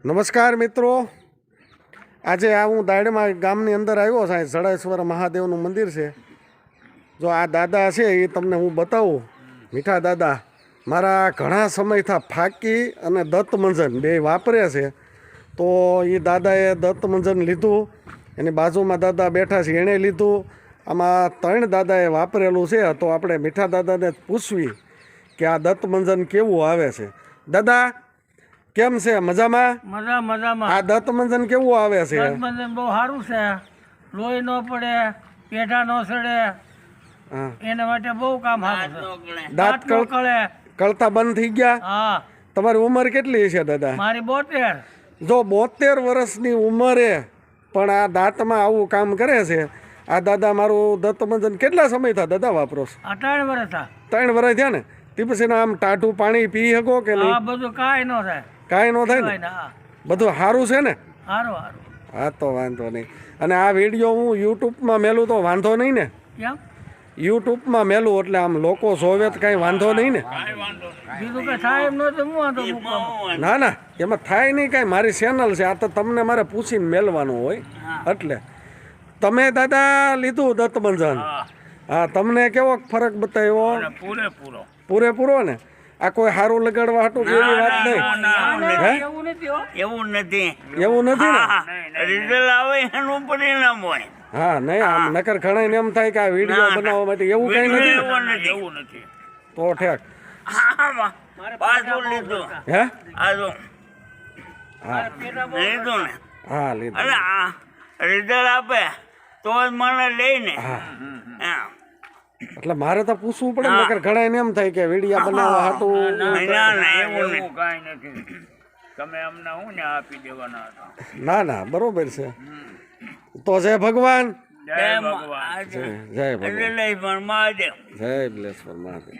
નમસ્કાર મિત્રો, આજે આ હું દાયડમાં ગામની અંદર આવ્યો છું. સડાઈશ્વર મહાદેવનું મંદિર છે. જો આ દાદા છે એ તમને હું બતાવું. મીઠા દાદા મારા ઘણા સમયથી ફાકી અને દત્તમંજન બે વાપરે છે. તો એ દાદાએ દત્તમંજન લીધું, એની બાજુમાં દાદા બેઠા છે એણે લીધું. આમાં 3 દાદાએ વાપરેલું છે. તો આપણે મીઠા દાદાને પૂછવી કે આ દત્તમંજન કેવું આવે છે. દાદા કેમ છે? મજામાં? મજામાં. આ દત્તમંજન કેવું આવે છે? દત્તમંજન બહુ સારું છે. લોહી ન પડે, પેઢા ન સડે, હા, એના માટે બહુ કામ સારું છે. દાંત ન કળે. કળતા બંધ થઈ ગયા? હા. તમારી ઉંમર કેટલી છે દાદા? મારી 72. જો 72 વર્ષની ઉંમરે પણ આ દાંતમાં આવું કામ કરે છે. આ દાદા મારું દત્તમંજન કેટલા સમય થયા દાદા વાપરો છો? 3 વર્ષ થયા. 3 વર્ષ થયા ને? તે પછી આમ ટાઢું પાણી પી શકો કે નહીં? આ બધું કાંઈ ન થાય. કાંઈ ન થાય ને? હા, બધું સારું છે ને? સારું. હા, તો વાંધો નહીં. અને આ વિડીયો હું યુટ્યુબમાં મેલું તો વાંધો નહીં ને? કેમ? યુટ્યુબમાં મેલું એટલે આમ લોકો જોવે તો કાંઈ વાંધો નહીં ને? બીજું કઈ થાય એમ ન તો હું વાંધો મૂકવામાં. ના ના, એમાં થાય નહીં કાંઈ. મારી ચેનલ છે. આ તો તમને મારે પૂછીને મેલવાનું હોય. એટલે તમે દાદા લીધું દત્તમંજન, હા, તમને કેવો ફરક બતાવ્યો? પૂરેપૂરો ને? આ કોઈ સારું લગાડવા હાટું એવી વાત નહીં? હે? એવું નથી એવું નથી ને? રિઝલ્ટ આવે એનું પરિણામ હોય. હા, નહીં આમ નકર ઘણાને એમ થાય કે આ વિડીયો બનાવવા માટે એવું કઈ નથી ને? એવું નથી. તો ઠેક. પાછું લીધું. હે? આજો હા લીધું ને. હા, લીધું. અને આ રિઝલ્ટ આપે તો જ મને લઈને. હા, એટલે મારે તો પૂછવું પડે ને, નકર ઘણાને એમ થાય કે વિડીયો બનાવવા હાટું. એવું કાંઈ નથી. તમે અમને હું ને આપી દેવાના હતા. ના ના, બરોબર છે. તો જય ભગવાન. જય ભગવાન. જય ભગવાન. મહાદેવ. જય બલેશ્વર મહાદેવ.